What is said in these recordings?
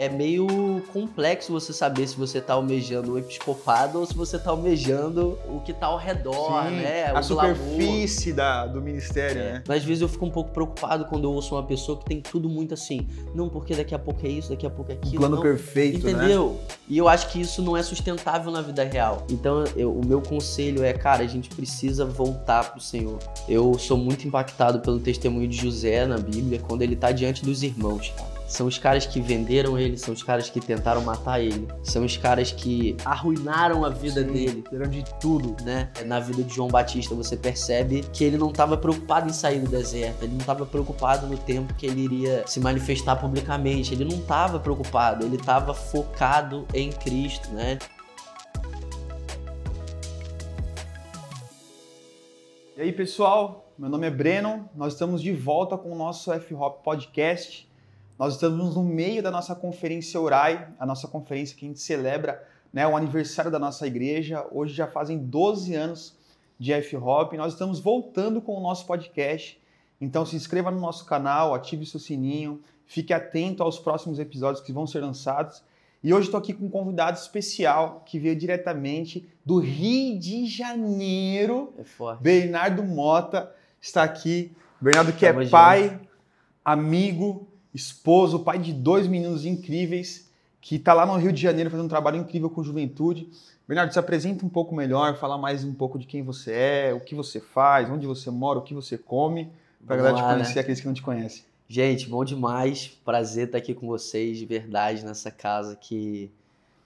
é meio complexo você saber se você tá almejando o episcopado ou se você tá almejando o que tá ao redor, Sim, né? a O superfície do ministério, né? Mas às vezes eu fico um pouco preocupado quando eu ouço uma pessoa que tem tudo muito assim. Não, porque daqui a pouco é isso, daqui a pouco é aquilo. Um plano não. perfeito, Entendeu? Né? E eu acho que isso não é sustentável na vida real. Então, o meu conselho é, cara, a gente precisa voltar pro Senhor. Eu sou muito impactado pelo testemunho de José na Bíblia, quando ele tá diante dos irmãos, cara. São os caras que venderam ele, são os caras que tentaram matar ele, são os caras que arruinaram a vida dele. Fizeram de tudo. Né? Na vida de João Batista você percebe que ele não estava preocupado em sair do deserto, ele não estava preocupado no tempo que ele iria se manifestar publicamente, ele não estava preocupado, ele estava focado em Cristo, né? E aí, pessoal, meu nome é Breno, nós estamos de volta com o nosso F-Hop Podcast. Nós estamos no meio da nossa conferência Orai, a nossa conferência que a gente celebra, né, o aniversário da nossa igreja. Hoje já fazem 12 anos de F-Hop. Nós estamos voltando com o nosso podcast. Então se inscreva no nosso canal, ative seu sininho, fique atento aos próximos episódios que vão ser lançados. E hoje estou aqui com um convidado especial que veio diretamente do Rio de Janeiro. É forte. Bernardo Mota está aqui. Bernardo que Tamo é pai, junto. amigo, esposo, pai de 2 meninos incríveis, que está lá no Rio de Janeiro fazendo um trabalho incrível com juventude. Bernardo, se apresenta um pouco melhor, fala mais um pouco de quem você é, o que você faz, onde você mora, o que você come, para a galera te conhecer, aqueles que não te conhecem. Gente, bom demais, prazer estar aqui com vocês, de verdade, nessa casa que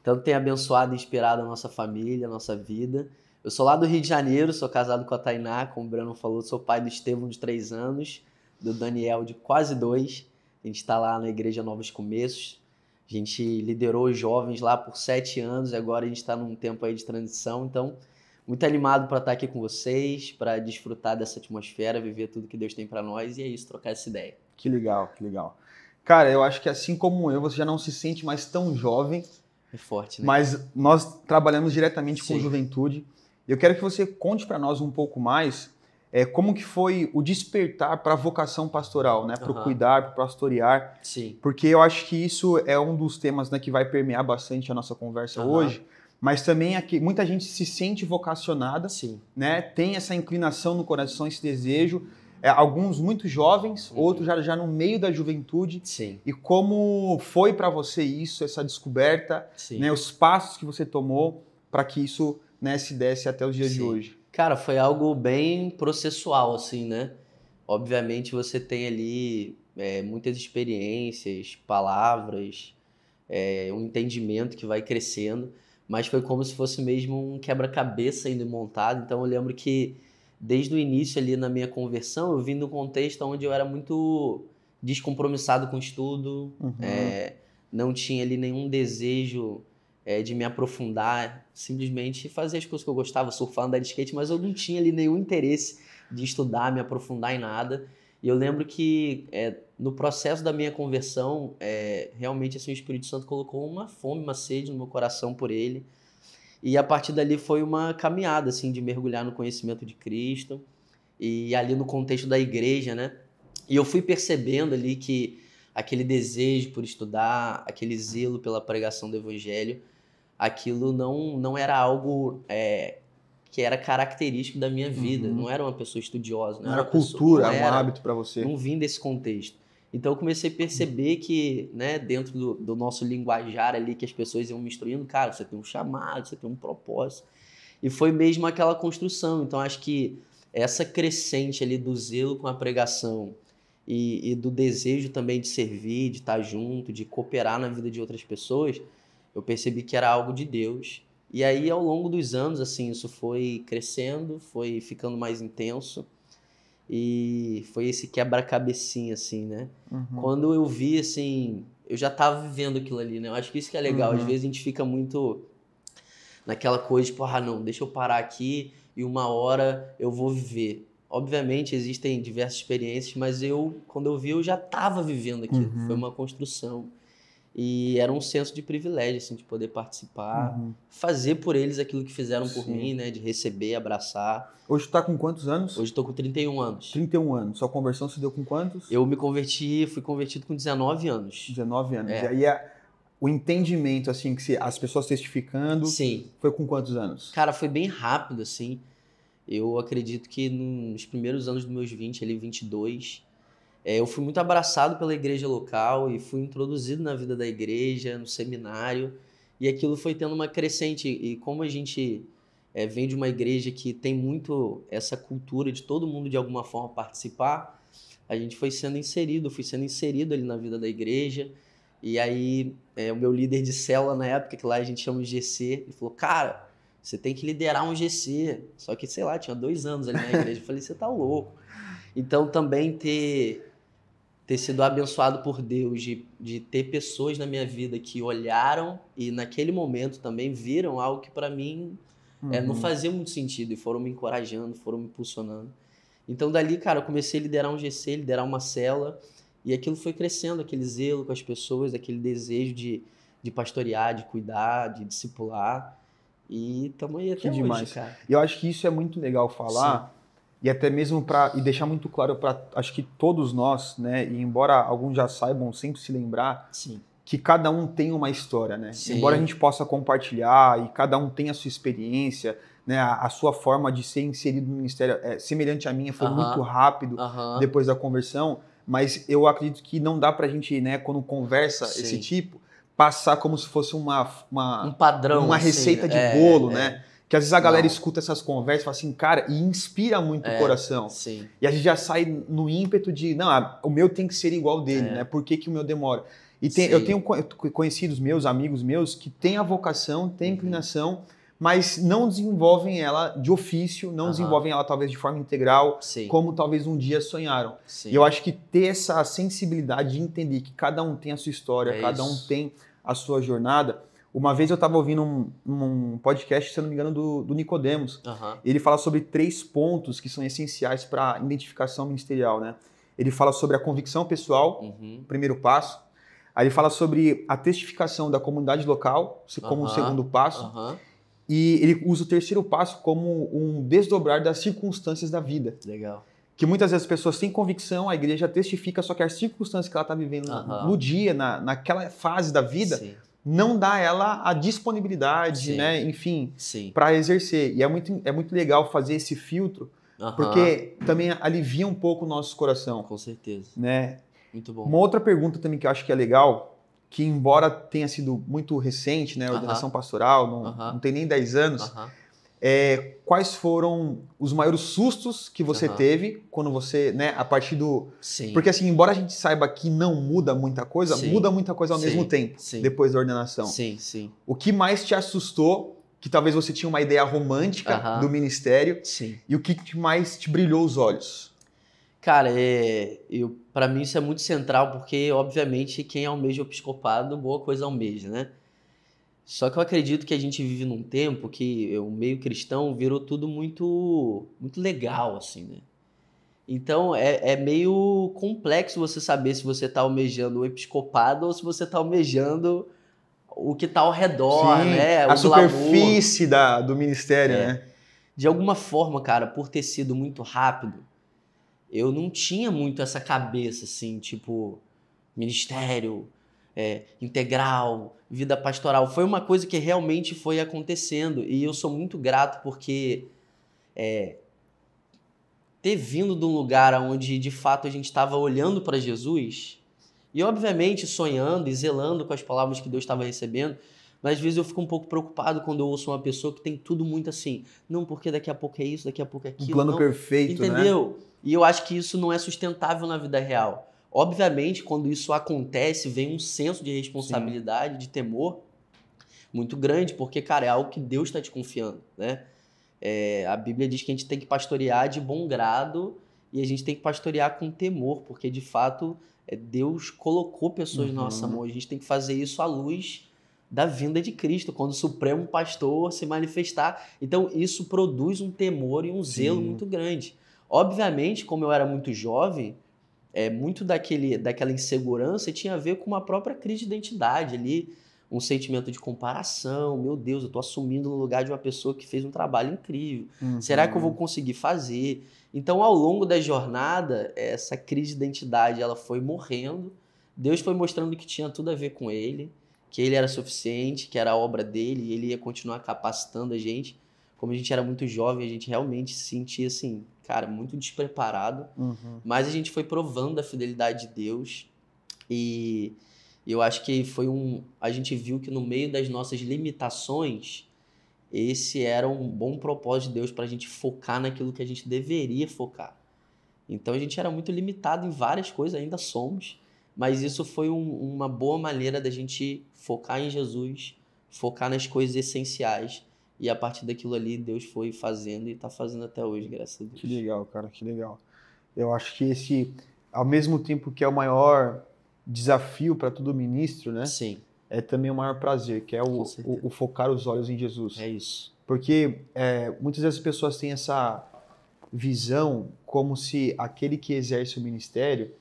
tanto tem abençoado e inspirado a nossa família, a nossa vida. Eu sou lá do Rio de Janeiro, sou casado com a Tainá, como o Breno falou, sou pai do Estevão de 3 anos, do Daniel de quase 2. A gente está lá na Igreja Novos Começos. A gente liderou os jovens lá por 7 anos e agora a gente está num tempo aí de transição. Então, muito animado para estar aqui com vocês, para desfrutar dessa atmosfera, viver tudo que Deus tem para nós e é isso, trocar essa ideia. Que legal, que legal. Cara, eu acho que assim como eu, você já não se sente mais tão jovem. É forte, né? Mas nós trabalhamos diretamente com Sim. juventude. Eu quero que você conte para nós um pouco mais como que foi o despertar para a vocação pastoral, né? Para o cuidar, para o pastorear. Sim. Porque eu acho que isso é um dos temas, né, que vai permear bastante a nossa conversa hoje. Mas também aqui, muita gente se sente vocacionada, Sim. né? Tem essa inclinação no coração, esse desejo. Alguns muito jovens, outros já no meio da juventude. Sim. E como foi para você isso, essa descoberta, né, os passos que você tomou para que isso, né, se desse até os dias de hoje? Cara, foi algo bem processual, assim, né? Obviamente você tem ali muitas experiências, palavras, um entendimento que vai crescendo, mas foi como se fosse mesmo um quebra-cabeça indo montado. Então eu lembro que desde o início ali na minha conversão, eu vim de um contexto onde eu era muito descompromissado com o estudo, não tinha ali nenhum desejo de me aprofundar, simplesmente fazer as coisas que eu gostava, surfar, andar de skate, mas eu não tinha ali nenhum interesse de estudar, me aprofundar em nada. E eu lembro que no processo da minha conversão, realmente assim, o Espírito Santo colocou uma fome, uma sede no meu coração por ele. E a partir dali foi uma caminhada, assim, de mergulhar no conhecimento de Cristo e ali no contexto da igreja, né? E eu fui percebendo ali que aquele desejo por estudar, aquele zelo pela pregação do evangelho, aquilo não era algo que era característico da minha vida. Não era uma pessoa estudiosa. Não era cultura, era um hábito para você. Não vim desse contexto. Então eu comecei a perceber que, né, dentro do nosso linguajar ali, que as pessoas iam me instruindo, cara, você tem um chamado, você tem um propósito. E foi mesmo aquela construção. Então acho que essa crescente ali do zelo com a pregação e do desejo também de servir, de estar junto, de cooperar na vida de outras pessoas, eu percebi que era algo de Deus. E aí, ao longo dos anos, assim, isso foi crescendo, foi ficando mais intenso. E foi esse quebra-cabecinha, assim, né? Quando eu vi, assim, eu já tava vivendo aquilo ali, né? Eu acho que isso que é legal. Às vezes a gente fica muito naquela coisa, tipo, não, deixa eu parar aqui e uma hora eu vou viver. Obviamente existem diversas experiências, mas quando eu vi, eu já tava vivendo aquilo. Foi uma construção. E era um senso de privilégio, assim, de poder participar, fazer por eles aquilo que fizeram por mim, né? De receber, abraçar. Hoje tu tá com quantos anos? Hoje eu tô com 31 anos. 31 anos. Sua conversão se deu com quantos? Eu fui convertido com 19 anos. 19 anos. E aí o entendimento, assim, que as pessoas testificando, Sim. foi com quantos anos? Cara, foi bem rápido, assim. Eu acredito que nos primeiros anos dos meus 20, ali 22, eu fui muito abraçado pela igreja local e fui introduzido na vida da igreja, no seminário, e aquilo foi tendo uma crescente. E como a gente vem de uma igreja que tem muito essa cultura de todo mundo de alguma forma participar, a gente foi sendo inserido, fui sendo inserido ali na vida da igreja. E aí, o meu líder de célula na época, que lá a gente chama de GC, ele falou, cara, você tem que liderar um GC. Só que, sei lá, tinha 2 anos ali na igreja. Eu falei, você tá louco. Então, também ter sido abençoado por Deus, de ter pessoas na minha vida que olharam e naquele momento também viram algo que para mim não fazia muito sentido e foram me encorajando, foram me impulsionando. Então dali, cara, eu comecei a liderar um GC, liderar uma célula e aquilo foi crescendo, aquele zelo com as pessoas, aquele desejo de pastorear, de cuidar, de discipular e estamos aí até hoje, cara. E eu acho que isso é muito legal falar. Sim. E até mesmo e deixar muito claro para, acho que todos nós, né, e embora alguns já saibam, sempre se lembrar, sim, que cada um tem uma história, né? Sim. Embora a gente possa compartilhar e cada um tenha a sua experiência, né, a sua forma de ser inserido no ministério semelhante à minha, foi muito rápido depois da conversão, mas eu acredito que não dá pra gente, né, quando conversa Sim. esse tipo, passar como se fosse um padrão, uma receita de bolo, né? Que às vezes a galera escuta essas conversas e fala assim, cara, e inspira muito o coração. Sim. E a gente já sai no ímpeto de, não, o meu tem que ser igual dele, né? Por que o meu demora? E eu tenho conhecidos meus, amigos meus, que têm a vocação, têm a inclinação, mas não desenvolvem ela de ofício, não desenvolvem ela talvez de forma integral, como talvez um dia sonharam. Sim. E eu acho que ter essa sensibilidade de entender que cada um tem a sua história, cada um tem a sua jornada. Uma vez eu estava ouvindo um podcast, se eu não me engano, do Nicodemos. Ele fala sobre 3 pontos que são essenciais para a identificação ministerial, né? Ele fala sobre a convicção pessoal, primeiro passo. Aí ele fala sobre a testificação da comunidade local, como um segundo passo. E ele usa o terceiro passo como um desdobrar das circunstâncias da vida. Legal. Que muitas vezes as pessoas têm convicção, a igreja testifica, só que as circunstâncias que ela está vivendo no dia, naquela fase da vida... Sim. Não dá ela a disponibilidade, né? Enfim, para exercer. E é muito legal fazer esse filtro, porque também alivia um pouco o nosso coração. Com certeza. Né? Muito bom. Uma outra pergunta também que eu acho que é legal, que embora tenha sido muito recente, né? A ordenação pastoral, não tem nem 10 anos, quais foram os maiores sustos que você teve quando você, né, a partir do... Sim. Porque assim, embora a gente saiba que não muda muita coisa, muda muita coisa ao mesmo tempo, depois da ordenação. Sim, sim. O que mais te assustou, que talvez você tinha uma ideia romântica do ministério, e o que mais te brilhou os olhos? Cara, para mim isso é muito central, porque obviamente quem almeja o episcopado, boa coisa almeja, né? Só que eu acredito que a gente vive num tempo que o meio cristão virou tudo muito, muito legal, assim, né? Então é meio complexo você saber se você está almejando o episcopado ou se você está almejando o que está ao redor, né? A superfície do ministério, né? De alguma forma, cara, por ter sido muito rápido, eu não tinha muito essa cabeça, assim, tipo, ministério... integral, vida pastoral. Foi uma coisa que realmente foi acontecendo e eu sou muito grato porque ter vindo de um lugar onde de fato a gente estava olhando para Jesus e obviamente sonhando e zelando com as palavras que Deus estava recebendo, mas às vezes eu fico um pouco preocupado quando eu ouço uma pessoa que tem tudo muito assim, não, porque daqui a pouco é isso, daqui a pouco é aquilo. Um plano perfeito, entendeu? Né? E eu acho que isso não é sustentável na vida real. Obviamente, quando isso acontece, vem um senso de responsabilidade, de temor muito grande, porque, cara, é algo que Deus está te confiando, né? A Bíblia diz que a gente tem que pastorear de bom grado e a gente tem que pastorear com temor, porque, de fato, Deus colocou pessoas na nossa mão. A gente tem que fazer isso à luz da vinda de Cristo, quando o Supremo Pastor se manifestar. Então, isso produz um temor e um zelo muito grande. Obviamente, como eu era muito jovem... muito daquela insegurança tinha a ver com uma própria crise de identidade ali, um sentimento de comparação. Meu Deus, eu estou assumindo no lugar de uma pessoa que fez um trabalho incrível. Será que eu vou conseguir fazer? Então, ao longo da jornada, essa crise de identidade ela foi morrendo. Deus foi mostrando que tinha tudo a ver com ele, que ele era suficiente, que era a obra dele, e ele ia continuar capacitando a gente. Como a gente era muito jovem, a gente realmente se sentia assim, cara, muito despreparado. Mas a gente foi provando a fidelidade de Deus e eu acho que a gente viu que no meio das nossas limitações, esse era um bom propósito de Deus para a gente focar naquilo que a gente deveria focar. Então a gente era muito limitado em várias coisas, ainda somos, mas isso foi uma boa maneira da gente focar em Jesus, focar nas coisas essenciais, e a partir daquilo ali Deus foi fazendo e está fazendo até hoje, graças a Deus. Que legal, cara, que legal. Eu acho que esse, ao mesmo tempo que é o maior desafio para todo ministro, né? Sim. É também o maior prazer, que é o focar os olhos em Jesus. É isso. Porque muitas vezes as pessoas têm essa visão como se aquele que exerce o ministério,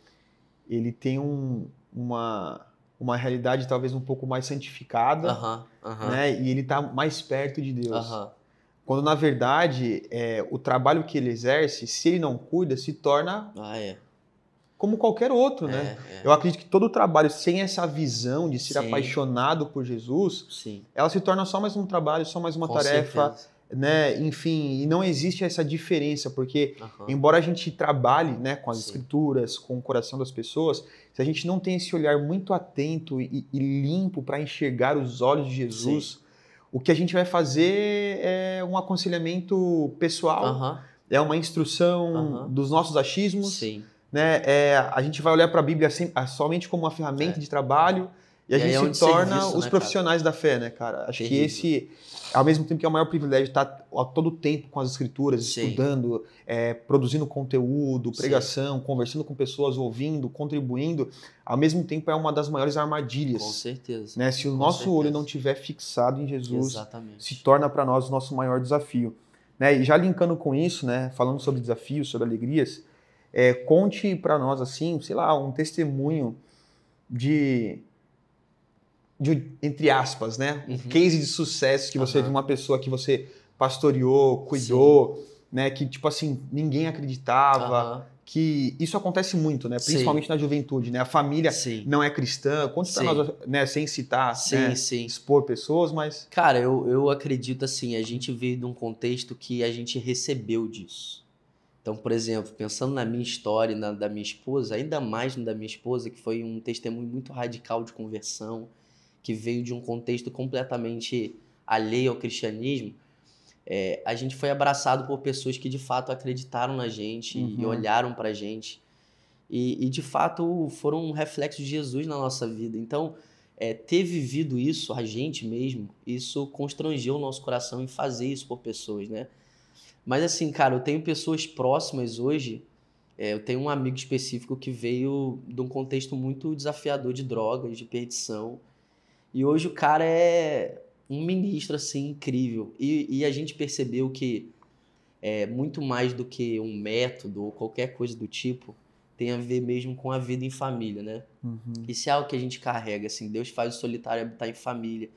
ele tem uma realidade talvez um pouco mais santificada, né? E ele está mais perto de Deus. Quando, na verdade, o trabalho que ele exerce, se ele não cuida, se torna como qualquer outro, né? Eu acredito que todo trabalho sem essa visão de ser apaixonado por Jesus, ela se torna só mais um trabalho, só mais uma tarefa, né? Enfim, e não existe essa diferença, porque embora a gente trabalhe, né, com as escrituras, com o coração das pessoas, se a gente não tem esse olhar muito atento e limpo para enxergar os olhos de Jesus, o que a gente vai fazer é um aconselhamento pessoal, é uma instrução dos nossos achismos, né? A gente vai olhar para a Bíblia somente como uma ferramenta de trabalho e a gente se torna serviço, os profissionais da fé, né, cara? Acho que esse, ao mesmo tempo que é o maior privilégio estar a todo tempo com as escrituras, estudando, produzindo conteúdo, pregação, conversando com pessoas, ouvindo, contribuindo, ao mesmo tempo é uma das maiores armadilhas. Com certeza. Né? Se o nosso olho não estiver fixado em Jesus, se torna para nós o nosso maior desafio. Né? E já linkando com isso, né, falando sobre desafios, sobre alegrias, conte para nós, assim, sei lá, um testemunho de entre aspas, né? Um case de sucesso que você viu uma pessoa que você pastoreou, cuidou, né? Que, tipo assim, ninguém acreditava. Que isso acontece muito, né? Principalmente na juventude, né? A família não é cristã. Conte pra nós, né? Sem citar, expor pessoas, mas... Cara, eu acredito assim, a gente veio de um contexto que a gente recebeu disso. Então, por exemplo, pensando na minha história e da minha esposa, ainda mais na da minha esposa, que foi um testemunho muito radical de conversão, que veio de um contexto completamente alheio ao cristianismo, a gente foi abraçado por pessoas que de fato acreditaram na gente e olharam pra gente e de fato foram um reflexo de Jesus na nossa vida. Então, ter vivido isso, a gente mesmo, isso constrangeu o nosso coração em fazer isso por pessoas, né? Mas assim, cara, eu tenho pessoas próximas hoje, eu tenho um amigo específico que veio de um contexto muito desafiador de drogas, de perdição, e hoje o cara é um ministro, assim, incrível. E a gente percebeu que muito mais do que um método ou qualquer coisa do tipo, tem a ver mesmo com a vida em família, né? Isso é algo que a gente carrega, assim, Deus faz o solitário habitar em família.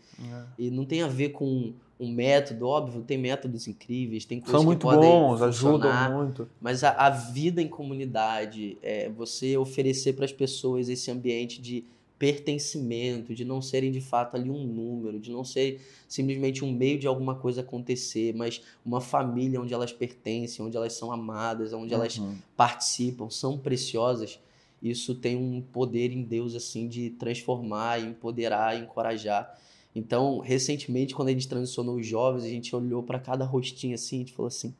E não tem a ver com um método, óbvio, tem métodos incríveis, tem coisas que podem bons, funcionar, ajudam muito. Mas a vida em comunidade, você oferecer para as pessoas esse ambiente de pertencimento, de não serem de fato ali um número, de não ser simplesmente um meio de alguma coisa acontecer, mas uma família onde elas pertencem, onde elas são amadas, onde elas participam, são preciosas. Isso tem um poder em Deus assim de transformar, empoderar, encorajar. Então, recentemente, quando a gente transicionou os jovens, a gente olhou para cada rostinho assim, a gente falou assim: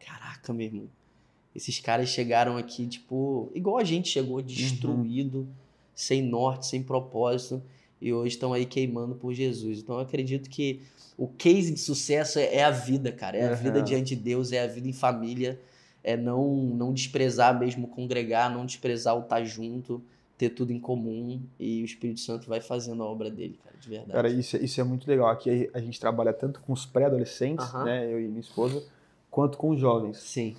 caraca, meu irmão, esses caras chegaram aqui tipo igual a gente chegou, destruído, sem norte, sem propósito, e hoje estão aí queimando por Jesus. Então eu acredito que o case de sucesso é a vida, cara. É a vida diante de Deus, é a vida em família, é não desprezar mesmo congregar, não desprezar o estar junto, ter tudo em comum, e o Espírito Santo vai fazendo a obra dele, cara, de verdade. Cara, isso é muito legal. Aqui a gente trabalha tanto com os pré-adolescentes, né, eu e minha esposa, quanto com os jovens. Sim.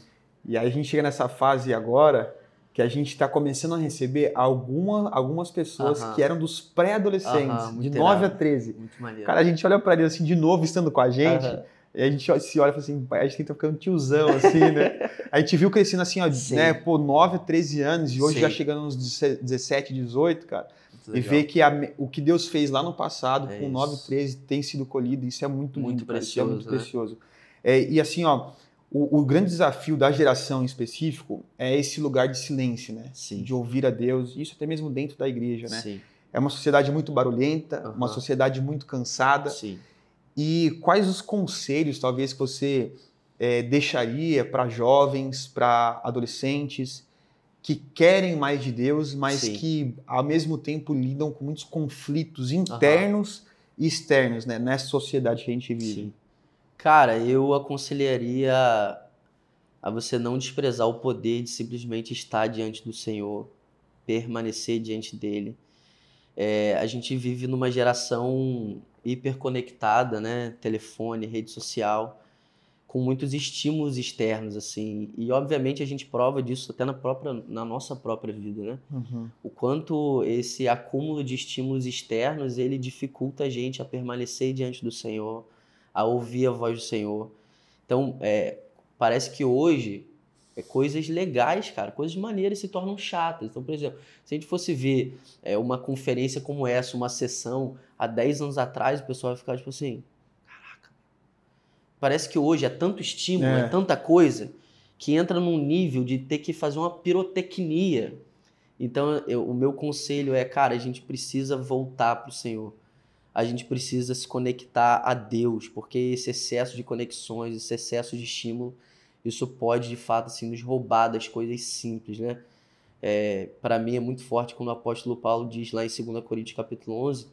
E aí a gente chega nessa fase agora que a gente está começando a receber algumas pessoas que eram dos pré-adolescentes, de 9 a 13. Muito maneiro. Cara, a gente olha para eles assim, de novo, estando com a gente, e a gente se olha e fala assim, pai, a gente tá ficando tiozão, assim, né? A gente viu crescendo assim, ó, né, 9 a 13 anos, e hoje já chegando nos 17, 18, cara. Muito e legal. ver que o que Deus fez lá no passado, com isso. 9:13, tem sido colhido. Isso é muito Muito lindo, cara. Isso é precioso, muito né? precioso. E assim, ó, o grande desafio da geração em específico é esse lugar de silêncio, né? Sim. De ouvir a Deus, isso até mesmo dentro da igreja, né? Sim. É uma sociedade muito barulhenta, uma Aham. sociedade muito cansada. Sim. E quais os conselhos, talvez, que você deixaria para jovens, para adolescentes que querem mais de Deus, mas Sim. que, ao mesmo tempo, lidam com muitos conflitos internos e externos, né? Nessa sociedade que a gente vive? Sim. Cara, eu aconselharia a você não desprezar o poder de simplesmente estar diante do Senhor, permanecer diante dele. A gente vive numa geração hiperconectada, né? Telefone, rede social, com muitos estímulos externos, assim. E, obviamente, a gente prova disso até na nossa própria vida, né? Uhum. O quanto esse acúmulo de estímulos externos, ele dificulta a gente a permanecer diante do Senhor, a ouvir a voz do Senhor. Então, parece que hoje coisas legais, cara, coisas maneiras se tornam chatas. Então, por exemplo, se a gente fosse ver uma conferência como essa, uma sessão, há 10 anos atrás, o pessoal vai ficar tipo assim, caraca, parece que hoje é tanto estímulo, é tanta coisa, que entra num nível de ter que fazer uma pirotecnia. Então, o meu conselho é, cara, a gente precisa voltar para o Senhor. A gente precisa se conectar a Deus, porque esse excesso de conexões, esse excesso de estímulo, isso pode, de fato, assim, nos roubar das coisas simples, né? Para mim é muito forte quando o apóstolo Paulo diz lá em 2 Coríntios capítulo 11,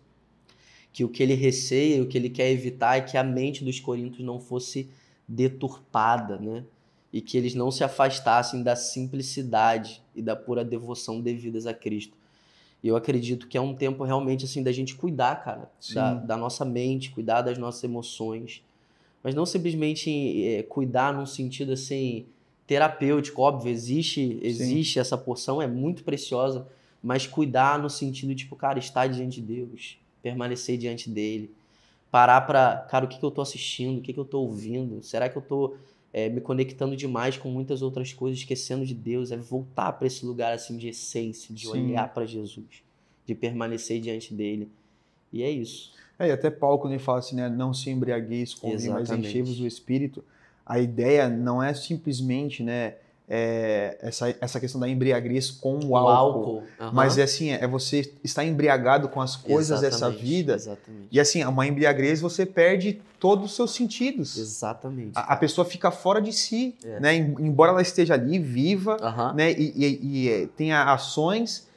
que o que ele receia, o que ele quer evitar é que a mente dos coríntios não fosse deturpada, né? E que eles não se afastassem da simplicidade e da pura devoção devidas a Cristo. E eu acredito que é um tempo realmente assim da gente cuidar, cara, da nossa mente, cuidar das nossas emoções, mas não simplesmente cuidar num sentido assim terapêutico, óbvio, existe essa porção, é muito preciosa, mas cuidar no sentido tipo, cara, estar diante de Deus, permanecer diante dele, parar pra, cara, o que eu tô assistindo, o que eu tô ouvindo, será que eu tô me conectando demais com muitas outras coisas, esquecendo de Deus, voltar para esse lugar assim de essência, de olhar para Jesus, de permanecer diante dele. E é isso. E até Paulo, quando ele fala assim, né, não se embriagueis com vinho, mas enchei-vos do Espírito, a ideia não é simplesmente, né, essa questão da embriaguez com o álcool. Mas é você estar embriagado com as coisas dessa vida. Exatamente. E assim, uma embriaguez você perde todos os seus sentidos. Exatamente. A pessoa fica fora de si, né? Embora ela esteja ali, viva, né? E tenha ações,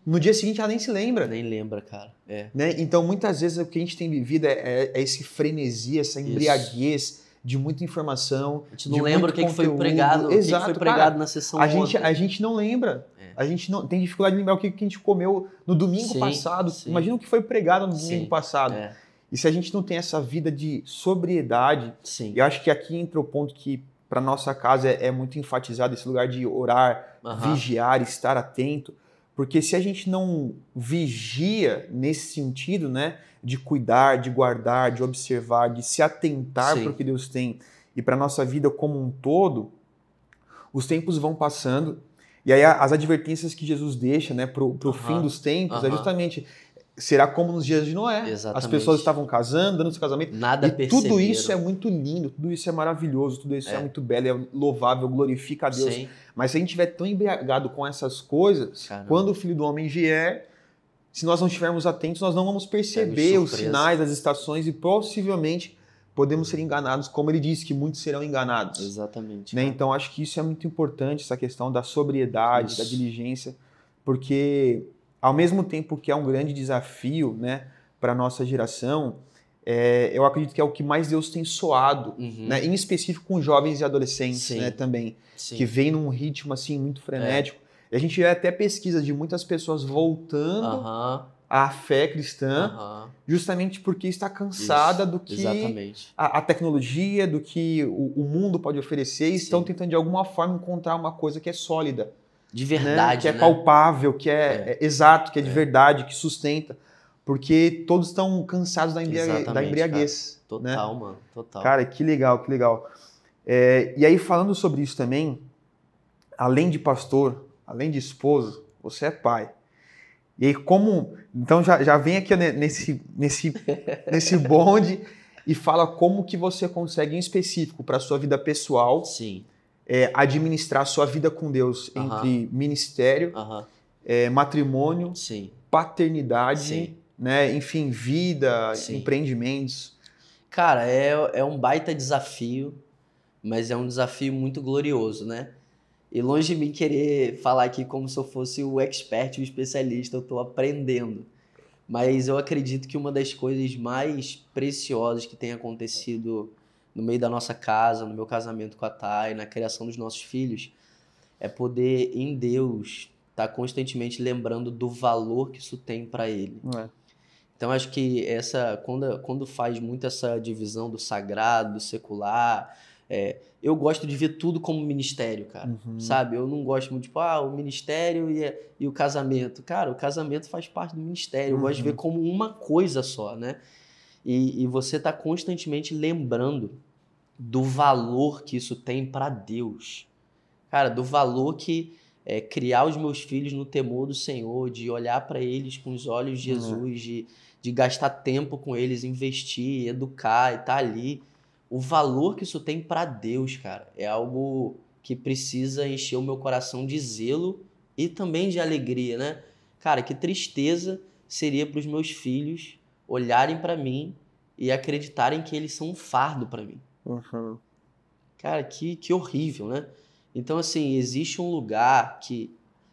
no dia seguinte ela nem se lembra. Nem lembra, cara. Né? Então, muitas vezes o que a gente tem vivido é esse frenesi, essa embriaguez de muita informação. A gente não lembra o que foi pregado, Exato, o que foi pregado na sessão ontem. A gente não lembra. A gente não tem dificuldade de lembrar o que a gente comeu no domingo passado. Imagina o que foi pregado no domingo passado. E se a gente não tem essa vida de sobriedade, eu acho que aqui entra o ponto que para nossa casa é muito enfatizado, esse lugar de orar, vigiar, estar atento. Porque se a gente não vigia nesse sentido, né, de cuidar, de guardar, de observar, de se atentar para o que Deus tem e para a nossa vida como um todo, os tempos vão passando e aí as advertências que Jesus deixa, né, para o fim dos tempos é justamente, será como nos dias de Noé. As pessoas estavam casando, dando seu casamento. Nada perceberam. Tudo isso é muito lindo, tudo isso é maravilhoso, tudo isso é muito belo, é louvável, glorifica a Deus. Sim. Mas se a gente estiver tão embriagado com essas coisas, quando o Filho do Homem vier, se nós não estivermos atentos, nós não vamos perceber os sinais das estações e possivelmente podemos ser enganados, como ele disse, que muitos serão enganados. Exatamente. Né? Então, acho que isso é muito importante, essa questão da sobriedade, da diligência, porque ao mesmo tempo que é um grande desafio, né, para a nossa geração, eu acredito que é o que mais Deus tem soado, né, em específico com jovens e adolescentes, né, também, que vem num ritmo assim muito frenético. E a gente vê até pesquisas de muitas pessoas voltando à fé cristã, justamente porque está cansada do que a tecnologia, do que o mundo pode oferecer, e estão tentando de alguma forma encontrar uma coisa que é sólida. De verdade, né? Que é palpável, que é exato, que é de verdade, que sustenta. Porque todos estão cansados da embriaguez. Total, né? Mano, total. Cara, que legal, que legal. E aí, falando sobre isso também, além de pastor, além de esposo, você é pai. E aí então já vem aqui nesse bonde e fala como que você consegue, em específico, para a sua vida pessoal, Sim. Administrar a sua vida com Deus entre ministério, matrimônio, Sim. paternidade, Sim. né? Enfim, vida, Sim. empreendimentos. Cara, é um baita desafio, mas é um desafio muito glorioso, né? E longe de mim querer falar aqui como se eu fosse o expert, o especialista, eu estou aprendendo. Mas eu acredito que uma das coisas mais preciosas que tem acontecido no meio da nossa casa, no meu casamento com a Thay, na criação dos nossos filhos, é poder, em Deus, estar constantemente lembrando do valor que isso tem para Ele. Então, acho que quando faz muito essa divisão do sagrado, do secular, eu gosto de ver tudo como ministério, cara, sabe? Eu não gosto muito, tipo, o ministério e o casamento. Cara, o casamento faz parte do ministério, eu gosto de ver como uma coisa só, né? E você tá constantemente lembrando do valor que isso tem para Deus. Cara, do valor que criar os meus filhos no temor do Senhor, de olhar para eles com os olhos de Jesus, de gastar tempo com eles, investir, educar e estar ali. O valor que isso tem para Deus, cara, é algo que precisa encher o meu coração de zelo e também de alegria, né? Cara, que tristeza seria para os meus filhos olharem para mim e acreditarem que eles são um fardo para mim. Cara, que horrível, né? Então, assim, existe um lugar que,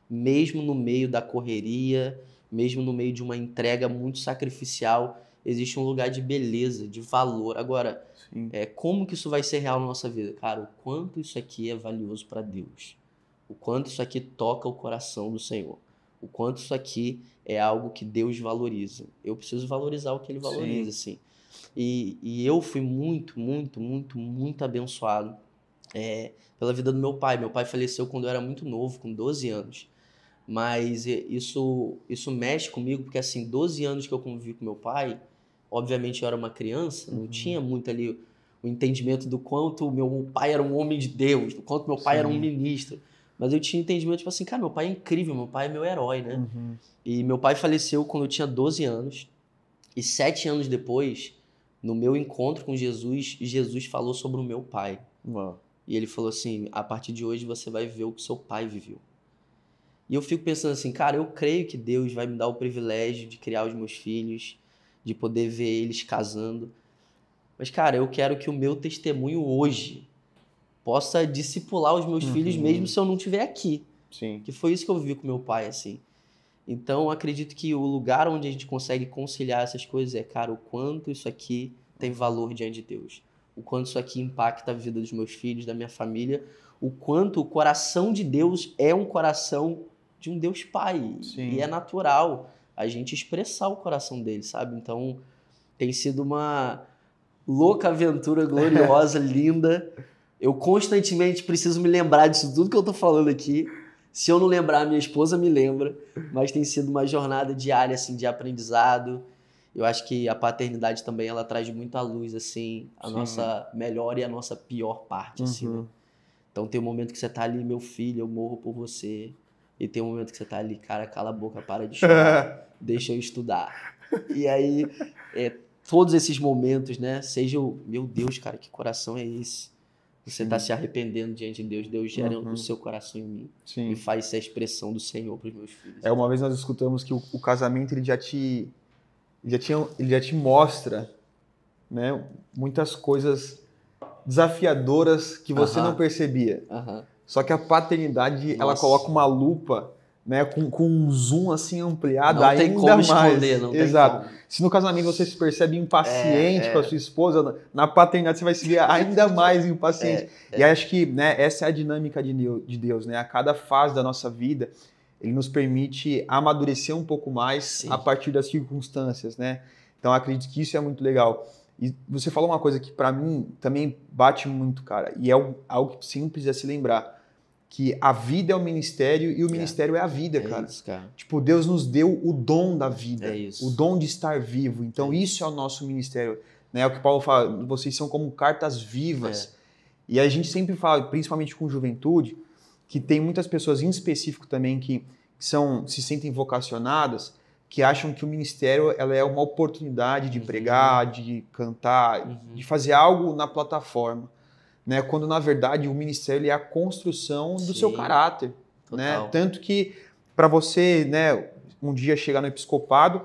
mesmo no meio da correria, mesmo no meio de uma entrega muito sacrificial, existe um lugar de beleza, de valor. Agora, como que isso vai ser real na nossa vida? Cara, o quanto isso aqui é valioso para Deus. O quanto isso aqui toca o coração do Senhor. O quanto isso aqui é algo que Deus valoriza. Eu preciso valorizar o que Ele valoriza, sim. E eu fui muito, muito, muito, muito abençoado pela vida do meu pai. Meu pai faleceu quando eu era muito novo, com 12 anos. Mas isso mexe comigo, porque assim, 12 anos que eu convivi com meu pai, obviamente eu era uma criança, não tinha muito ali o entendimento do quanto meu pai era um homem de Deus, do quanto meu pai era um ministro. Mas eu tinha entendimento, tipo assim, cara, meu pai é incrível, meu pai é meu herói, né? E meu pai faleceu quando eu tinha 12 anos. E 7 anos depois, no meu encontro com Jesus, Jesus falou sobre o meu pai. E ele falou assim, a partir de hoje você vai ver o que seu pai viveu. E eu fico pensando assim, cara, eu creio que Deus vai me dar o privilégio de criar os meus filhos, de poder ver eles casando. Mas, cara, eu quero que o meu testemunho hoje possa discipular os meus filhos mesmo se eu não estiver aqui. Que foi isso que eu vivi com meu pai, assim. Então, eu acredito que o lugar onde a gente consegue conciliar essas coisas é, cara, o quanto isso aqui tem valor diante de Deus. O quanto isso aqui impacta a vida dos meus filhos, da minha família. O quanto o coração de Deus é um coração de um Deus Pai. E é natural a gente expressar o coração dele, sabe? Então, tem sido uma louca aventura gloriosa, linda. Eu constantemente preciso me lembrar disso tudo que eu tô falando aqui. Se eu não lembrar, minha esposa me lembra. Mas tem sido uma jornada diária, assim, de aprendizado. Eu acho que a paternidade também, ela traz muita luz, assim, a nossa melhor e a nossa pior parte, assim, né? Então tem um momento que você tá ali, meu filho, eu morro por você. E tem um momento que você tá ali, cara, cala a boca, para de chorar, deixa eu estudar. E aí, todos esses momentos, né? Seja o, meu Deus, cara, que coração é esse? Você tá se arrependendo diante de Deus, Deus gera o seu coração em mim. E faz essa expressão do Senhor para os meus filhos. Uma vez nós escutamos que o casamento, ele já te mostra, né, muitas coisas desafiadoras que você não percebia. Só que a paternidade, ela coloca uma lupa, né, com um zoom assim ampliado, ainda mais. Não tem como esconder, não tem como. Se no casamento você se percebe impaciente com a sua esposa, na paternidade você vai se ver ainda mais impaciente. E acho que, né, essa é a dinâmica de Deus, né? A cada fase da nossa vida, Ele nos permite amadurecer um pouco mais a partir das circunstâncias, né? Então acredito que isso é muito legal. E você falou uma coisa que para mim também bate muito, cara, e é algo que sempre precisa se lembrar, que a vida é o ministério e o ministério é a vida, cara. Isso, cara. Tipo, Deus nos deu o dom da vida, isso. O dom de estar vivo. Então isso é o nosso ministério, né? É o que Paulo fala, vocês são como cartas vivas. E a gente sempre fala, principalmente com juventude, que tem muitas pessoas em específico também que se sentem vocacionadas, que acham que o ministério ela é uma oportunidade de pregar, de cantar, de fazer algo na plataforma, né? Quando na verdade o ministério ele é a construção do seu caráter, né? Tanto que para você, né, um dia chegar no episcopado,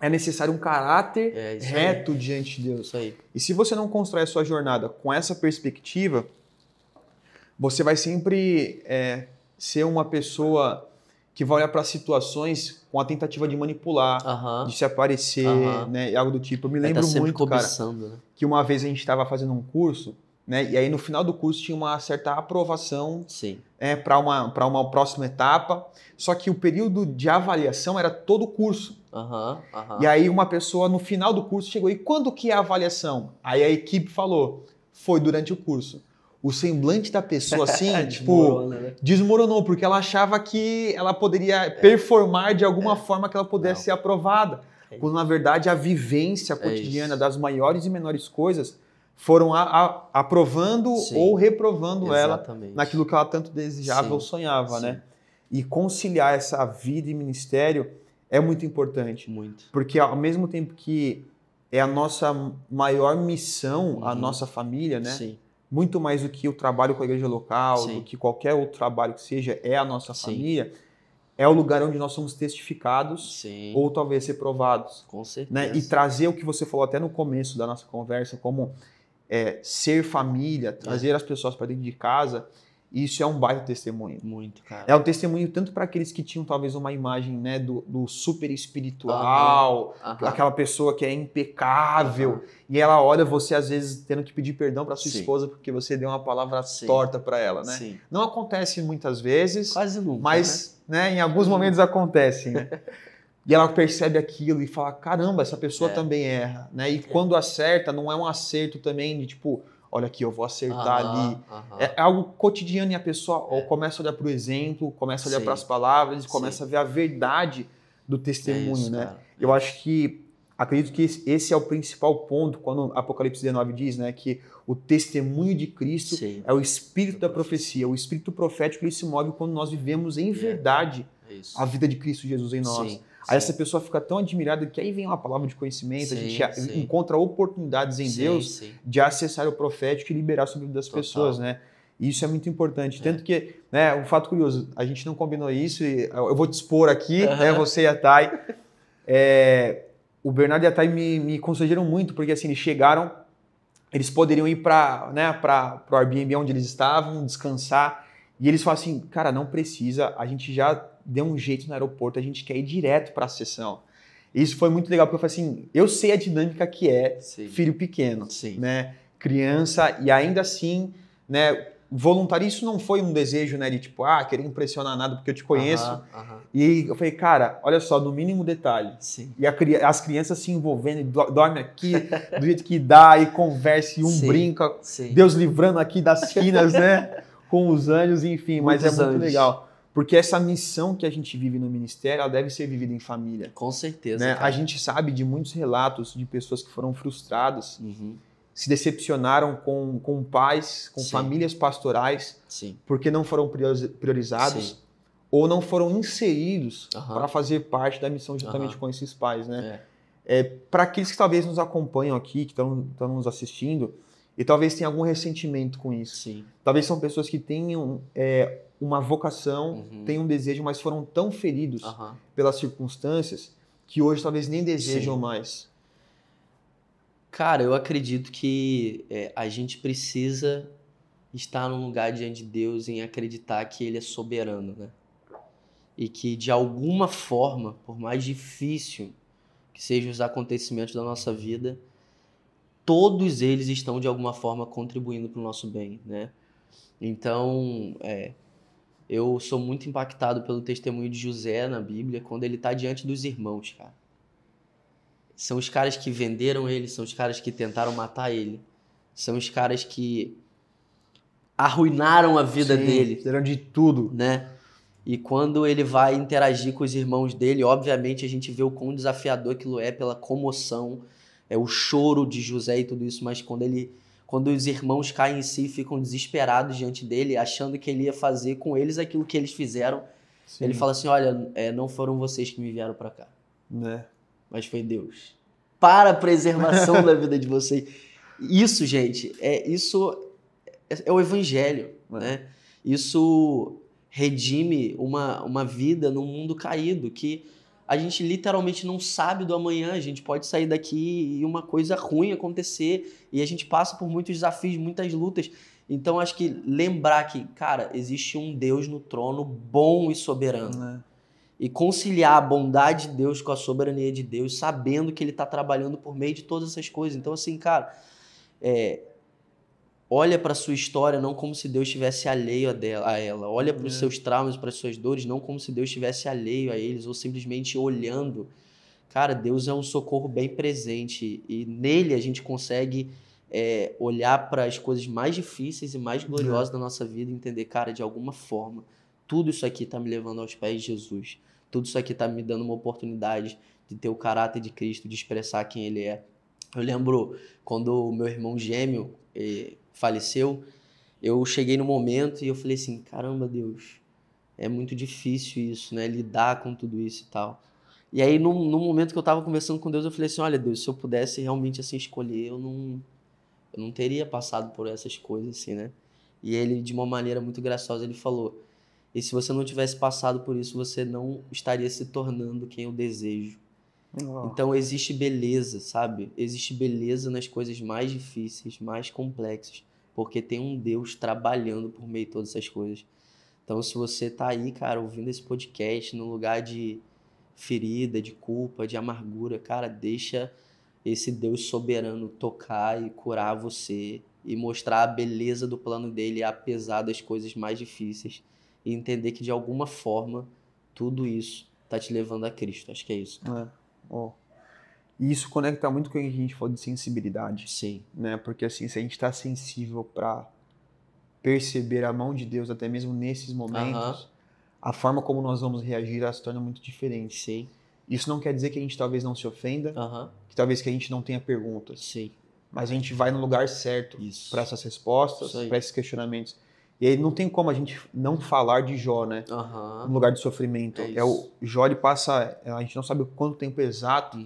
é necessário um caráter reto diante de Deus. Isso aí. E se você não constrói a sua jornada com essa perspectiva, você vai sempre ser uma pessoa que vai olhar para situações com a tentativa de manipular, de se aparecer, né, algo do tipo. Eu me lembro muito, cara, né? que uma vez a gente estava fazendo um curso, né, e aí no final do curso tinha uma certa aprovação para uma próxima etapa, só que o período de avaliação era todo o curso. E aí uma pessoa no final do curso chegou, e quando que é a avaliação? Aí a equipe falou, foi durante o curso. O semblante da pessoa, assim, desmoronou, porque ela achava que ela poderia performar de alguma forma que ela pudesse ser aprovada. Quando, na verdade, a vivência cotidiana das maiores e menores coisas foram aprovando ou reprovando ela naquilo que ela tanto desejava ou sonhava, né? E conciliar essa vida e ministério é muito importante. Muito. Porque, ao mesmo tempo que é a nossa maior missão, a nossa família, né? Sim. Muito mais do que o trabalho com a igreja local, do que qualquer outro trabalho que seja, é a nossa família, é o lugar onde nós somos testificados ou talvez reprovados. Com certeza. Né? E trazer o que você falou até no começo da nossa conversa, como ser família, trazer as pessoas para dentro de casa, isso é um baita testemunho. Muito, cara. É um testemunho tanto para aqueles que tinham talvez uma imagem, né, do super espiritual, aquela pessoa que é impecável, e ela olha você às vezes tendo que pedir perdão para sua esposa porque você deu uma palavra torta para ela, né? Sim. Não acontece muitas vezes, quase nunca, mas né, em alguns momentos acontece, né? E ela percebe aquilo e fala, caramba, essa pessoa também erra, né? E quando acerta, não é um acerto também de tipo, olha aqui, eu vou acertar ali. É algo cotidiano e a pessoa começa a olhar para o exemplo, começa a olhar para as palavras, começa a ver a verdade do testemunho, né? Cara. Eu acredito que esse é o principal ponto quando Apocalipse 19 diz, né, que o testemunho de Cristo é o espírito da profecia, o espírito profético ele se move quando nós vivemos em verdade a vida de Cristo Jesus em nós. Aí essa pessoa fica tão admirada que aí vem uma palavra de conhecimento, a gente encontra oportunidades em Deus de acessar o profético e liberar sobre a vida das pessoas, né? E isso é muito importante. Tanto que, né, um fato curioso, a gente não combinou isso, e eu vou te expor aqui, né, você e a Thay. O Bernardo e a Thay me constrangeram muito, porque assim, eles chegaram, eles poderiam ir para o Airbnb onde eles estavam, descansar, e eles falam assim, cara, não precisa, a gente já deu um jeito no aeroporto, a gente quer ir direto para a sessão. Isso foi muito legal, porque eu falei assim, eu sei a dinâmica que é filho pequeno, né, criança, e ainda assim, né, voluntário, isso não foi um desejo, né, de tipo, querer impressionar nada porque eu te conheço. E eu falei, cara, olha só, no mínimo detalhe. E as crianças se envolvendo, dormem aqui do jeito que dá, e conversa, e brinca, Deus livrando aqui das quinas, né, com os anjos, enfim, mas é muito legal. Porque essa missão que a gente vive no ministério, ela deve ser vivida em família. Com certeza, né? A gente sabe de muitos relatos de pessoas que foram frustradas, se decepcionaram com pais, com famílias pastorais, porque não foram priorizados ou não foram inseridos para fazer parte da missão juntamente com esses pais. Né? Para aqueles que talvez nos acompanham aqui, que estão nos assistindo, e talvez tenham algum ressentimento com isso. Talvez são pessoas que tenham uma vocação, têm um desejo, mas foram tão feridos pelas circunstâncias que hoje talvez nem desejam mais. Cara, eu acredito que a gente precisa estar num lugar diante de Deus em acreditar que Ele é soberano, né? E que de alguma forma, por mais difícil que sejam os acontecimentos da nossa vida, todos eles estão de alguma forma contribuindo para o nosso bem, né? Então, eu sou muito impactado pelo testemunho de José na Bíblia, quando ele está diante dos irmãos, cara. São os caras que venderam ele, são os caras que tentaram matar ele, são os caras que arruinaram a vida dele. Fizeram de tudo. Né? E quando ele vai interagir com os irmãos dele, obviamente a gente vê o quão desafiador aquilo é pela comoção, o choro de José e tudo isso, mas quando os irmãos caem em si e ficam desesperados diante dele, achando que ele ia fazer com eles aquilo que eles fizeram, ele fala assim, olha, não foram vocês que me enviaram para cá. Né? Mas foi Deus. Para a preservação da vida de vocês. Isso, gente, isso é o evangelho, né? Isso redime uma vida num mundo caído, que a gente literalmente não sabe do amanhã. A gente pode sair daqui e uma coisa ruim acontecer, e a gente passa por muitos desafios, muitas lutas. Então, acho que lembrar que, cara, existe um Deus no trono bom e soberano. E conciliar a bondade de Deus com a soberania de Deus, sabendo que ele está trabalhando por meio de todas essas coisas. Então, assim, cara, olha para a sua história não como se Deus estivesse alheio a ela. Olha para os seus traumas, para as suas dores, não como se Deus estivesse alheio a eles, ou simplesmente olhando. Cara, Deus é um socorro bem presente, e nele a gente consegue olhar para as coisas mais difíceis e mais gloriosas da nossa vida e entender, cara, de alguma forma, tudo isso aqui está me levando aos pés de Jesus. Tudo isso aqui está me dando uma oportunidade de ter o caráter de Cristo, de expressar quem Ele é. Eu lembro quando o meu irmão gêmeo faleceu, eu cheguei no momento e eu falei assim, caramba, Deus, é muito difícil isso, né? Lidar com tudo isso e tal. E aí, no momento que eu estava conversando com Deus, eu falei assim, olha, Deus, se eu pudesse realmente assim escolher, eu não teria passado por essas coisas assim, né? E ele, de uma maneira muito graciosa, ele falou, e se você não tivesse passado por isso, você não estaria se tornando quem eu desejo. Então existe beleza, sabe? Existe beleza nas coisas mais difíceis, mais complexas, porque tem um Deus trabalhando por meio de todas essas coisas. Então, se você tá aí, cara, ouvindo esse podcast no lugar de ferida, de culpa, de amargura, cara, deixa esse Deus soberano tocar e curar você e mostrar a beleza do plano dele, apesar das coisas mais difíceis, e entender que de alguma forma tudo isso tá te levando a Cristo. Acho que é isso. E isso conecta muito com o que a gente falou de sensibilidade. Sim. Né? Porque assim, se a gente está sensível para perceber a mão de Deus até mesmo nesses momentos, a forma como nós vamos reagir ela se torna muito diferente. Sim. Isso não quer dizer que a gente talvez não se ofenda, que talvez que a gente não tenha perguntas. Sim. Mas a gente vai no lugar certo para essas respostas, para esses questionamentos. E aí não tem como a gente não falar de Jó, né? No lugar de sofrimento. O Jó, ele passa, a gente não sabe quanto tempo exato,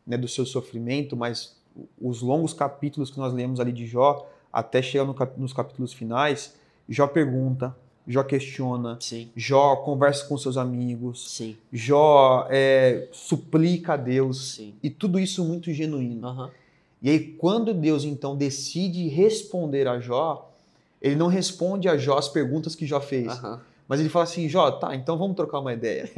né, do seu sofrimento, mas os longos capítulos que nós lemos ali de Jó, até chegar nos capítulos finais, Jó pergunta, Jó questiona, Jó conversa com seus amigos, Jó suplica a Deus, e tudo isso muito genuíno. E aí quando Deus então decide responder a Jó, ele não responde a Jó as perguntas que Jó fez. Mas ele fala assim, Jó, tá, então vamos trocar uma ideia.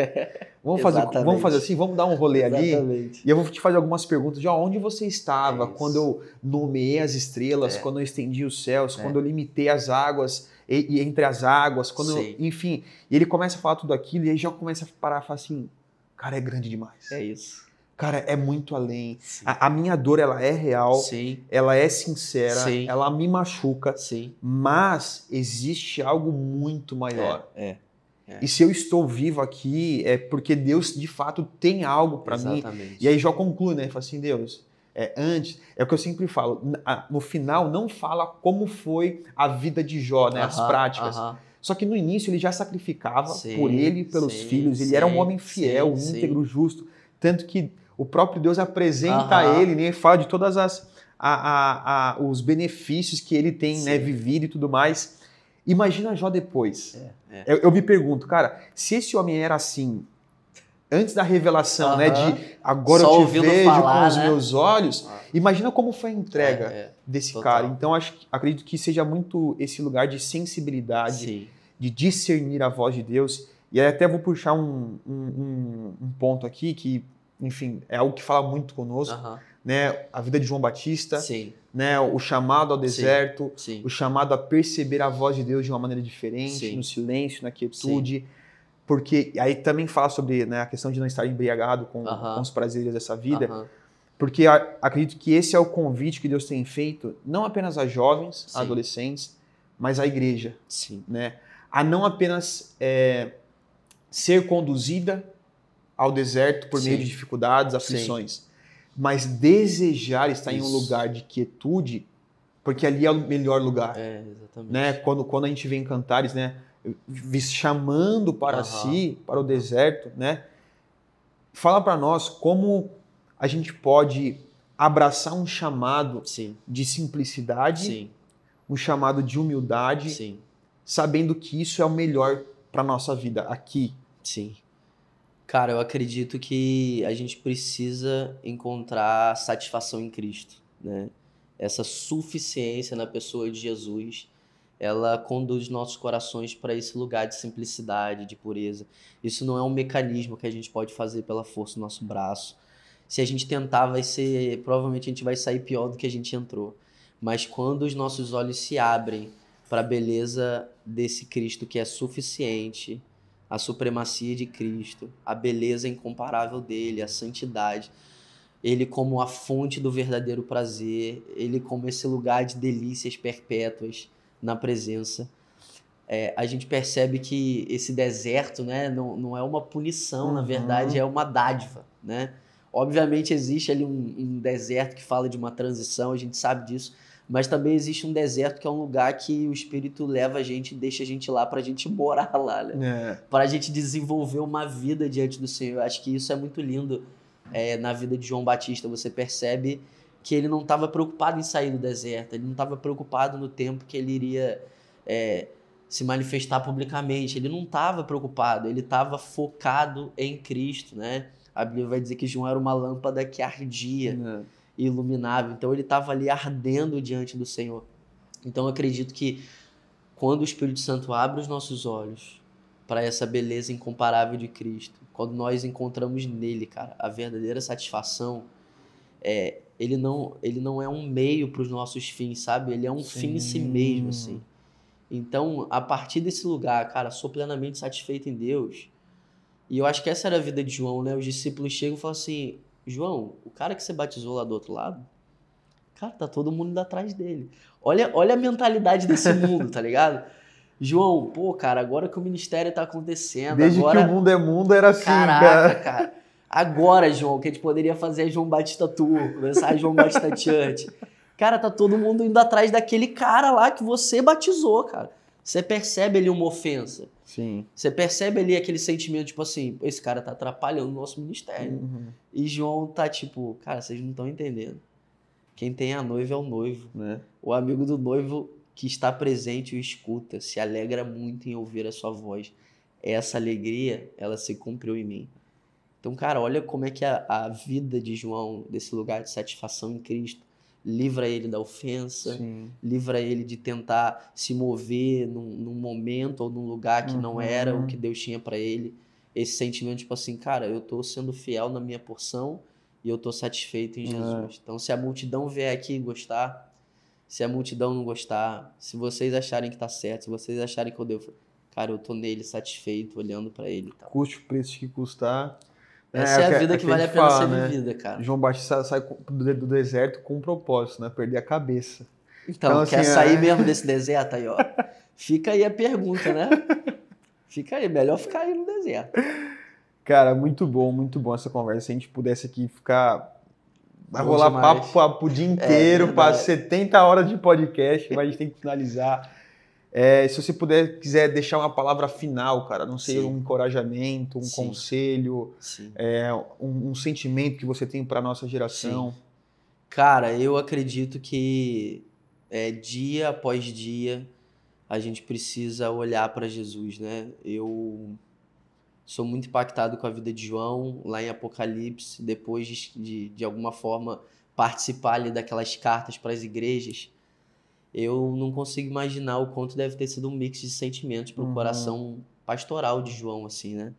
Vamos fazer assim, vamos dar um rolê ali. E eu vou te fazer algumas perguntas. Jó, onde você estava quando eu nomeei as estrelas, quando eu estendi os céus, quando eu limitei as águas e entre as águas, enfim. E ele começa a falar tudo aquilo e aí Jó começa a parar e fala assim, cara, é grande demais. É isso. Cara, é muito além. A minha dor, ela é real, ela é sincera, ela me machuca, mas existe algo muito maior. E se eu estou vivo aqui, é porque Deus, de fato, tem algo para mim. E aí Jó conclui, né? Fala assim, Deus, antes, é o que eu sempre falo, no final não fala como foi a vida de Jó, né? As práticas. Só que no início ele já sacrificava por ele e pelos filhos, ele era um homem fiel, íntegro, justo. Tanto que o próprio Deus apresenta a ele, né? Fala de todas os benefícios que ele tem, né, vivido e tudo mais. Imagina Jó depois. Eu me pergunto, cara, se esse homem era assim, antes da revelação, né, de agora só eu te vejo falar, com os meus olhos, imagina como foi a entrega desse cara. Então acredito que seja muito esse lugar de sensibilidade, de discernir a voz de Deus. E aí até vou puxar um ponto aqui que, enfim, é algo que fala muito conosco, né? A vida de João Batista, né? O chamado ao deserto, o chamado a perceber a voz de Deus de uma maneira diferente, no silêncio, na quietude, porque aí também fala sobre, né, a questão de não estar embriagado com os prazeres dessa vida, porque acredito que esse é o convite que Deus tem feito, não apenas a jovens, a adolescentes, mas à igreja, né? A não apenas ser conduzida ao deserto por meio de dificuldades, aflições, mas desejar estar em um lugar de quietude, porque ali é o melhor lugar. Exatamente. Né? Quando a gente vê em Cantares, né, chamando para si, para o deserto, né, Fala para nós como a gente pode abraçar um chamado Sim, de simplicidade, sim, um chamado de humildade, sim, sabendo que isso é o melhor para nossa vida aqui. sim. Cara, eu acredito que a gente precisa encontrar satisfação em Cristo, né? Essa suficiência na pessoa de Jesus, ela conduz nossos corações para esse lugar de simplicidade, de pureza. Isso não é um mecanismo que a gente pode fazer pela força do nosso braço. Se a gente tentar, provavelmente a gente vai sair pior do que a gente entrou. Mas quando os nossos olhos se abrem para a beleza desse Cristo que é suficiente, a supremacia de Cristo, a beleza incomparável dele, a santidade, ele como a fonte do verdadeiro prazer, ele como esse lugar de delícias perpétuas na presença. A gente percebe que esse deserto, né, não é uma punição, na verdade, é uma dádiva, né? Obviamente existe ali um deserto que fala de uma transição, a gente sabe disso, mas também existe um deserto que é um lugar que o Espírito leva a gente e deixa a gente lá para a gente morar lá, né? Para a gente desenvolver uma vida diante do Senhor. Eu acho que isso é muito lindo na vida de João Batista. Você percebe que ele não estava preocupado em sair do deserto, ele não estava preocupado no tempo que ele iria se manifestar publicamente. Ele não estava preocupado, ele estava focado em Cristo, né? A Bíblia vai dizer que João era uma lâmpada que ardia e iluminava. Então ele estava ali ardendo diante do Senhor. Então eu acredito que quando o Espírito Santo abre os nossos olhos para essa beleza incomparável de Cristo, quando nós encontramos nele, cara, a verdadeira satisfação, ele não é um meio para os nossos fins, sabe? Ele é um fim em si mesmo, assim. Então, a partir desse lugar, cara, sou plenamente satisfeito em Deus. E eu acho que essa era a vida de João, né? Os discípulos chegam e falam assim: João, o cara que você batizou lá do outro lado, cara, tá todo mundo indo atrás dele. Olha a mentalidade desse mundo, tá ligado? João, pô, cara, agora que o ministério tá acontecendo, Desde agora... que o mundo é mundo era assim, Caraca, cara. Agora, João, o que a gente poderia fazer é João Batista Tour, lançar João Batista Church. Cara, tá todo mundo indo atrás daquele cara lá que você batizou, cara. Você percebe ali uma ofensa. Sim. Você percebe ali aquele sentimento, tipo assim, esse cara tá atrapalhando o nosso ministério. E João tá tipo, cara, vocês não estão entendendo. Quem tem a noiva é o noivo, né? O amigo do noivo que está presente e o escuta, se alegra muito em ouvir a sua voz. Essa alegria, ela se cumpriu em mim. Então, cara, olha como é que a vida de João, desse lugar de satisfação em Cristo, livra ele da ofensa, livra ele de tentar se mover num momento ou num lugar que não era o que Deus tinha para ele. Esse sentimento, tipo assim, cara, eu tô sendo fiel na minha porção e eu tô satisfeito em Jesus. Então, se a multidão vier aqui e gostar, se a multidão não gostar, se vocês acharem que tá certo, se vocês acharem que eu devo, cara, eu tô nele satisfeito, olhando para ele. Tá? Custe o preço que custar. Essa é a vida que vale a pena ser vivida, cara. João Batista sai do deserto com um propósito, né? Perder a cabeça. Então quer sair mesmo desse deserto aí, ó? Fica aí a pergunta, né? Fica aí, melhor ficar aí no deserto. Cara, muito bom essa conversa. Se a gente pudesse aqui ficar... Vai Bom rolar demais. papo o dia inteiro, para 70 horas de podcast, mas a gente tem que finalizar. Se você quiser deixar uma palavra final, cara, não sei, um encorajamento, um conselho, um sentimento que você tem para nossa geração. Sim. Cara, eu acredito que dia após dia a gente precisa olhar para Jesus, né? Eu sou muito impactado com a vida de João lá em Apocalipse, depois de alguma forma participar ali daquelas cartas para as igrejas. Eu não consigo imaginar o quanto deve ter sido um mix de sentimentos para o coração pastoral de João, assim, né?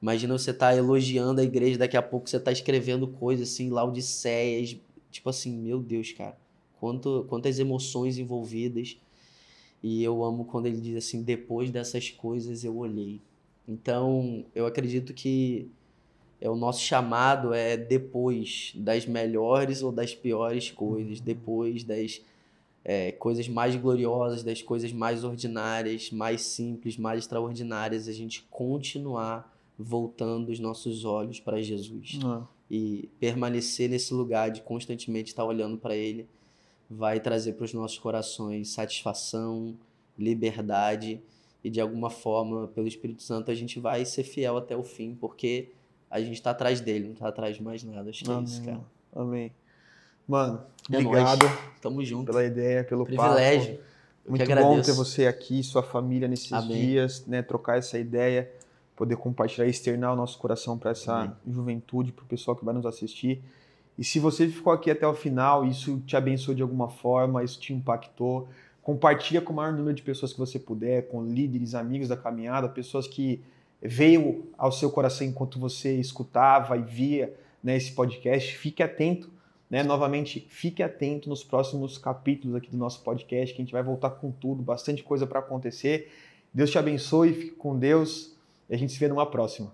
Imagina você tá elogiando a igreja, daqui a pouco você tá escrevendo coisas assim, laudiceias, tipo assim, meu Deus, cara, quantas emoções envolvidas. E eu amo quando ele diz assim, depois dessas coisas eu olhei. Então, eu acredito que o nosso chamado é depois das melhores ou das piores coisas, depois das coisas mais gloriosas, das coisas mais ordinárias, mais simples, mais extraordinárias, a gente continuar voltando os nossos olhos para Jesus. E permanecer nesse lugar de constantemente estar olhando para Ele vai trazer para os nossos corações satisfação, liberdade e de alguma forma, pelo Espírito Santo, a gente vai ser fiel até o fim, porque a gente tá atrás dele, não tá atrás de mais nada. Acho que é isso, cara. Amém. Mano, É obrigado nóis. Tamo junto. pela ideia, pelo Privilégio. papo. Eu Muito que bom agradeço. ter você aqui, sua família nesses Amém. dias, né? Trocar essa ideia, poder compartilhar e externar o nosso coração para essa Amém. juventude, para o pessoal que vai nos assistir. E se você ficou aqui até o final, isso te abençoou de alguma forma, isso te impactou, compartilha com o maior número de pessoas que você puder, com líderes, amigos da caminhada, pessoas que veio ao seu coração enquanto você escutava e via, né, esse podcast. Fique atento, né? Novamente, fique atento nos próximos capítulos aqui do nosso podcast, que a gente vai voltar com tudo, bastante coisa para acontecer. Deus te abençoe, fique com Deus e a gente se vê numa próxima.